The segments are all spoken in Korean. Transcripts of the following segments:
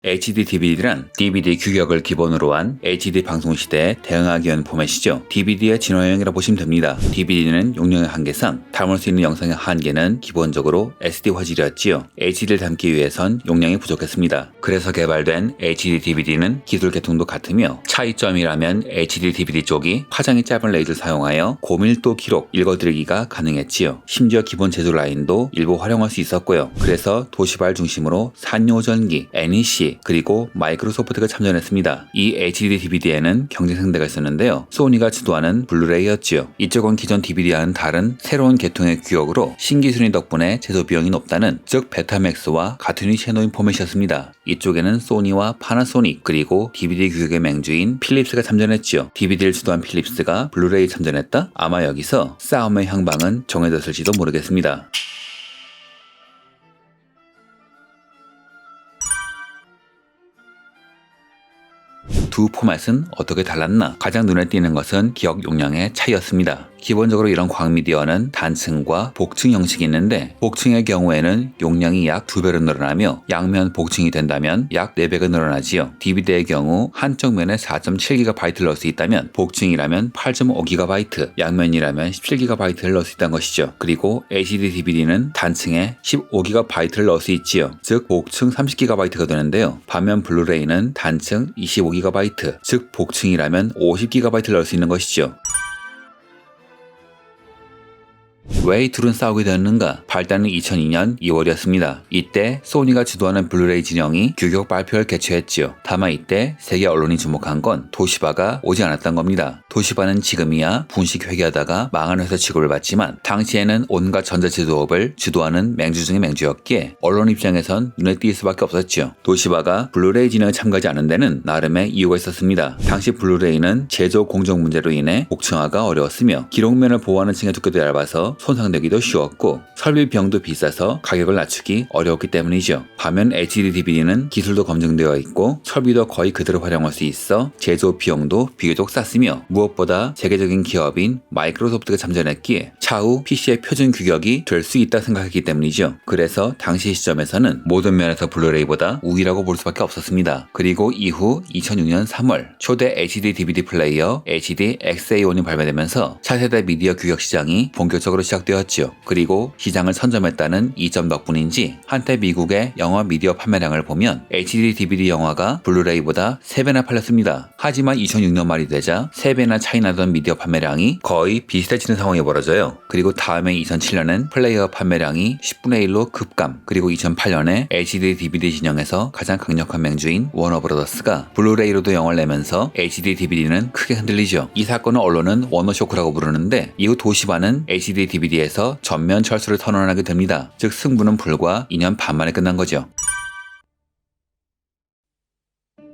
HD DVD란 DVD 규격을 기본으로 한 HD 방송 시대에 대응하기 위한 포맷이죠. DVD의 진화형이라 보시면 됩니다. DVD는 용량의 한계상 담을 수 있는 영상의 한계는 기본적으로 SD 화질이었지요. HD를 담기 위해선 용량이 부족했습니다. 그래서 개발된 HD DVD는 기술 계통도 같으며 차이점이라면 HD DVD 쪽이 파장이 짧은 레이저를 사용하여 고밀도 기록 읽어드리기가 가능했지요. 심지어 기본 제조 라인도 일부 활용할 수 있었고요. 그래서 도시바를 중심으로 산요전기, NEC 그리고 마이크로소프트가 참전했습니다. 이 HD DVD에는 경쟁 상대가 있었는데요. 소니가 주도하는 블루레이였지요. 이쪽은 기존 DVD와는 다른 새로운 계통의 규격으로 신기술인 덕분에 제조 비용이 높다는 즉 베타맥스와 같은 위 쉐노인 포맷이었습니다. 이쪽에는 소니와 파나소닉 그리고 DVD 규격의 맹주인 필립스가 참전했지요. DVD를 주도한 필립스가 블루레이 참전했다? 아마 여기서 싸움의 향방은 정해졌을지도 모르겠습니다. 두 포맷은 어떻게 달랐나? 가장 눈에 띄는 것은 기억 용량의 차이였습니다. 기본적으로 이런 광미디어는 단층과 복층 형식이 있는데 복층의 경우에는 용량이 약 2배로 늘어나며 양면 복층이 된다면 약 4배가 늘어나지요. DVD의 경우 한쪽 면에 4.7GB를 넣을 수 있다면 복층이라면 8.5GB, 양면이라면 17GB를 넣을 수 있다는 것이죠. 그리고 HD DVD는 단층에 15GB를 넣을 수 있지요. 즉 복층 30GB가 되는데요. 반면 블루레이는 단층 25GB, 즉 복층이라면 50GB를 넣을 수 있는 것이죠. 왜 이 둘은 싸우게 되었는가? 발단은 2002년 2월이었습니다. 이때 소니가 주도하는 블루레이 진영이 규격 발표를 개최했지요. 다만 이때 세계 언론이 주목한 건 도시바가 오지 않았던 겁니다. 도시바는 지금이야 분식 회계하다가 망한 회사 취급을 받지만 당시에는 온갖 전자제조업을 주도하는 맹주 중의 맹주였기에 언론 입장에선 눈에 띄일 수밖에 없었지요. 도시바가 블루레이 진영에 참가하지 않은 데는 나름의 이유가 있었습니다. 당시 블루레이는 제조 공정 문제로 인해 복층화가 어려웠으며 기록면을 보호하는 층의 두께도 얇아서 손상되기도 쉬웠고 설비 비용도 비싸서 가격을 낮추기 어려웠기 때문이죠. 반면 HD DVD는 기술도 검증되어 있고 설비도 거의 그대로 활용할 수 있어 제조 비용도 비교적 쌌으며 무엇보다 세계적인 기업인 마이크로소프트가 참전했기에 차후 PC의 표준 규격이 될 수 있다 생각했기 때문이죠. 그래서 당시 시점에서는 모든 면에서 블루레이보다 우위라고 볼 수밖에 없었습니다. 그리고 이후 2006년 3월 초대 HD DVD 플레이어 HD XA1이 발매되면서 차세대 미디어 규격 시장이 본격적으로 시작되었지요. 그리고 시장을 선점했다는 이점 덕분인지 한때 미국의 영화 미디어 판매량을 보면 HD DVD 영화가 블루레이보다 3배나 팔렸습니다. 하지만 2006년 말이 되자 3배나 차이 나던 미디어 판매량이 거의 비슷해지는 상황이 벌어져요. 그리고 다음해 2007년엔 플레이어 판매량이 10분의 1로 급감, 그리고 2008년에 HD DVD 진영에서 가장 강력한 맹주인 워너브라더스가 블루레이로도 영화를 내면서 HD DVD는 크게 흔들리죠. 이 사건을 언론은 워너쇼크라고 부르는데 이후 도시바는 HD DVD에서 전면 철수를 선언하게 됩니다. 즉 승부는 불과 2년 반 만에 끝난 거죠.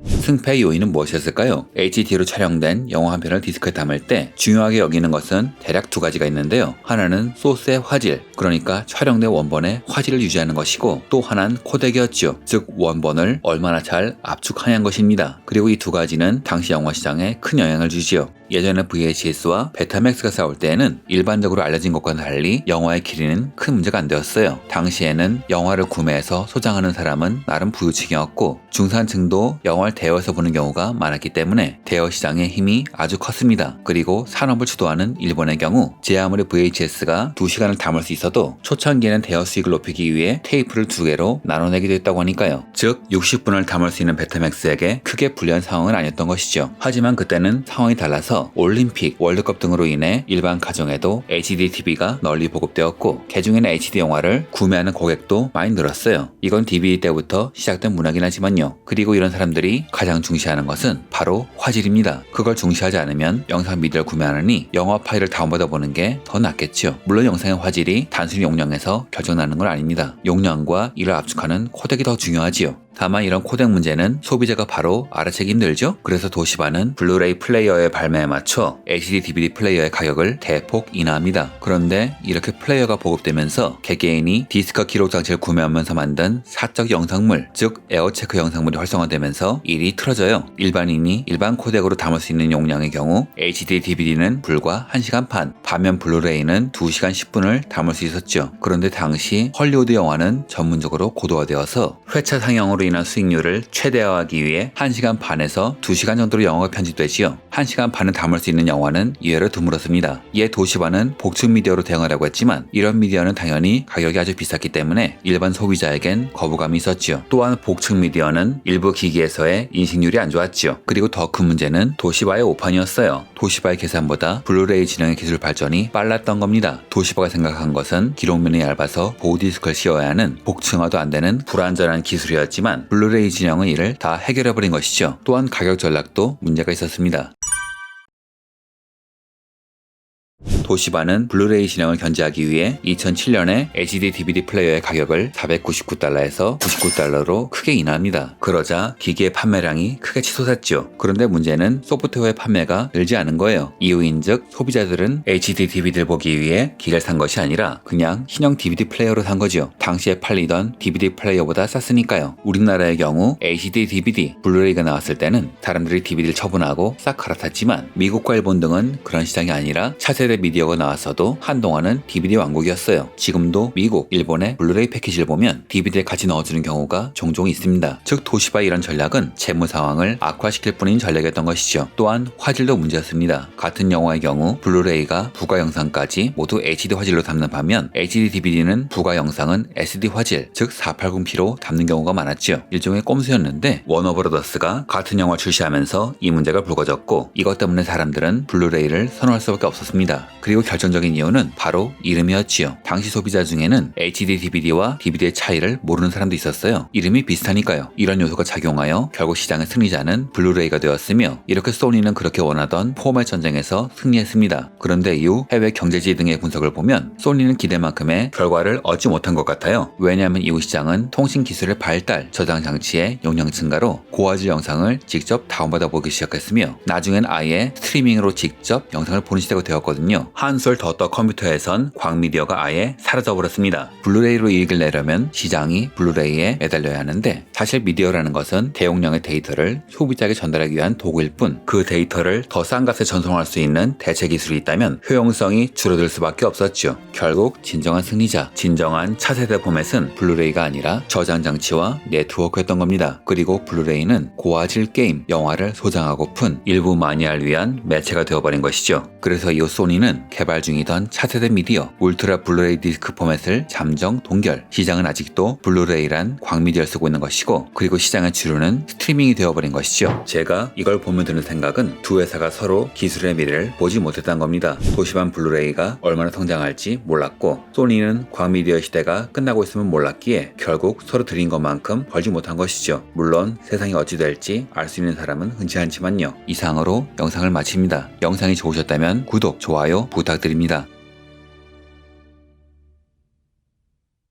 승패의 요인은 무엇이었을까요? HD로 촬영된 영화 한 편을 디스크에 담을 때 중요하게 여기는 것은 대략 두 가지가 있는데요. 하나는 소스의 화질, 그러니까 촬영된 원본의 화질을 유지하는 것이고 또 하나는 코덱이었죠. 즉 원본을 얼마나 잘 압축하냐는 것입니다. 그리고 이 두 가지는 당시 영화 시장에 큰 영향을 주지요. 예전에 VHS와 베타맥스가 싸울 때에는 일반적으로 알려진 것과 달리 영화의 길이는 큰 문제가 안 되었어요. 당시에는 영화를 구매해서 소장하는 사람은 나름 부유층이었고 중산층도 영화를 대여해서 보는 경우가 많았기 때문에 대여 시장의 힘이 아주 컸습니다. 그리고 산업을 주도하는 일본의 경우 제 아무리 VHS가 2시간을 담을 수 있어도 초창기에는 대여 수익을 높이기 위해 테이프를 2개로 나눠내기도 했다고 하니까요. 즉 60분을 담을 수 있는 베타맥스에게 크게 불리한 상황은 아니었던 것이죠. 하지만 그때는 상황이 달라서 올림픽, 월드컵 등으로 인해 일반 가정에도 HD TV가 널리 보급되었고 개중에는 HD 영화를 구매하는 고객도 많이 늘었어요. 이건 DVD 때부터 시작된 문화긴 하지만요. 그리고 이런 사람들이 가장 중시하는 것은 바로 화질입니다. 그걸 중시하지 않으면 영상 미디어를 구매하느니 영화 파일을 다운받아 보는 게 더 낫겠죠. 물론 영상의 화질이 단순히 용량에서 결정나는 건 아닙니다. 용량과 이를 압축하는 코덱이 더 중요하지요. 다만 이런 코덱 문제는 소비자가 바로 알아채기 힘들죠. 그래서 도시바는 블루레이 플레이어의 발매에 맞춰 HD DVD 플레이어의 가격을 대폭 인하합니다. 그런데 이렇게 플레이어가 보급되면서 개개인이 디스크 기록 장치를 구매하면서 만든 사적 영상물, 즉 에어체크 영상물이 활성화되면서 일이 틀어져요. 일반인이 일반 코덱으로 담을 수 있는 용량의 경우 HD DVD는 불과 1시간 반, 반면 블루레이는 2시간 10분을 담을 수 있었죠. 그런데 당시 헐리우드 영화는 전문적으로 고도화되어서 회차 상영으로 인한 수익률을 최대화하기 위해 1시간 반에서 2시간 정도로 영화가 편집되지요. 1시간 반을 담을 수 있는 영화는 이외로 드물었습니다. 이에 도시바는 복층 미디어로 대응하라고 했지만 이런 미디어는 당연히 가격이 아주 비쌌기 때문에 일반 소비자에겐 거부감이 있었지요. 또한 복층 미디어는 일부 기기에서의 인식률이 안 좋았지요. 그리고 더 큰 문제는 도시바의 오판이었어요. 도시바의 계산보다 블루레이 진영의 기술 발전이 빨랐던 겁니다. 도시바가 생각한 것은 기록면이 얇아서 보호디스크를 씌워야 하는 복층화도 안 되는 불완전한 기술이었지만 블루레이 진영은 이를 다 해결해버린 것이죠. 또한 가격 전략도 문제가 있었습니다. 도시바는 블루레이 진영을 견제하기 위해 2007년에 HD DVD 플레이어의 가격을 499달러에서 99달러로 크게 인하합니다. 그러자 기기의 판매량이 크게 치솟았죠. 그런데 문제는 소프트웨어 판매가 늘지 않은 거예요. 이유인즉 소비자들은 HD DVD를 보기 위해 기계를 산 것이 아니라 그냥 신형 DVD 플레이어로 산 거죠. 당시에 팔리던 DVD 플레이어보다 쌌으니까요. 우리나라의 경우 HD DVD, 블루레이가 나왔을 때는 사람들이 DVD를 처분하고 싹 갈아탔지만 미국과 일본 등은 그런 시장이 아니라 차세대 미디어가 나왔어도 한동안은 DVD 왕국이었어요. 지금도 미국, 일본의 블루레이 패키지를 보면 DVD를 같이 넣어주는 경우가 종종 있습니다. 즉 도시바의 이런 전략은 재무 상황을 악화시킬 뿐인 전략이었던 것이죠. 또한 화질도 문제였습니다. 같은 영화의 경우 블루레이가 부가 영상까지 모두 HD 화질로 담는 반면 HD DVD는 부가 영상은 SD 화질, 즉 480p로 담는 경우가 많았죠. 일종의 꼼수였는데 워너브라더스가 같은 영화 출시하면서 이 문제가 불거졌고 이것 때문에 사람들은 블루레이를 선호할 수밖에 없었습니다. 그리고 결정적인 이유는 바로 이름이었지요. 당시 소비자 중에는 HD DVD와 DVD의 차이를 모르는 사람도 있었어요. 이름이 비슷하니까요. 이런 요소가 작용하여 결국 시장의 승리자는 블루레이가 되었으며 이렇게 소니는 그렇게 원하던 포맷 전쟁에서 승리했습니다. 그런데 이후 해외 경제지 등의 분석을 보면 소니는 기대만큼의 결과를 얻지 못한 것 같아요. 왜냐하면 이후 시장은 통신 기술의 발달, 저장 장치의 용량 증가로 고화질 영상을 직접 다운받아 보기 시작했으며 나중엔 아예 스트리밍으로 직접 영상을 보는 시대가 되었거든요. 한술 더 떠 컴퓨터에선 광미디어가 아예 사라져버렸습니다. 블루레이로 이익을 내려면 시장이 블루레이에 매달려야 하는데 사실 미디어라는 것은 대용량의 데이터를 소비자에게 전달하기 위한 도구일 뿐 그 데이터를 더 싼 값에 전송할 수 있는 대체 기술이 있다면 효용성이 줄어들 수밖에 없었죠. 결국 진정한 승리자, 진정한 차세대 포맷은 블루레이가 아니라 저장 장치와 네트워크였던 겁니다. 그리고 블루레이는 고화질 게임, 영화를 소장하고픈 일부 마니아를 위한 매체가 되어버린 것이죠. 그래서 이후 소니는 개발 중이던 차세대 미디어 울트라 블루레이 디스크 포맷을 잠정 동결. 시장은 아직도 블루레이란 광미디어를 쓰고 있는 것이고 그리고 시장의 주류는 스트리밍이 되어버린 것이죠. 제가 이걸 보면 드는 생각은 두 회사가 서로 기술의 미래를 보지 못했다는 겁니다. 도시반 블루레이가 얼마나 성장할지 몰랐고 소니는 광미디어 시대가 끝나고 있으면 몰랐기에 결국 서로 들인 것만큼 벌지 못한 것이죠. 물론 세상이 어찌 될지 알 수 있는 사람은 흔치 않지만요. 이상으로 영상을 마칩니다. 영상이 좋으셨다면 구독, 좋아요 부탁드립니다.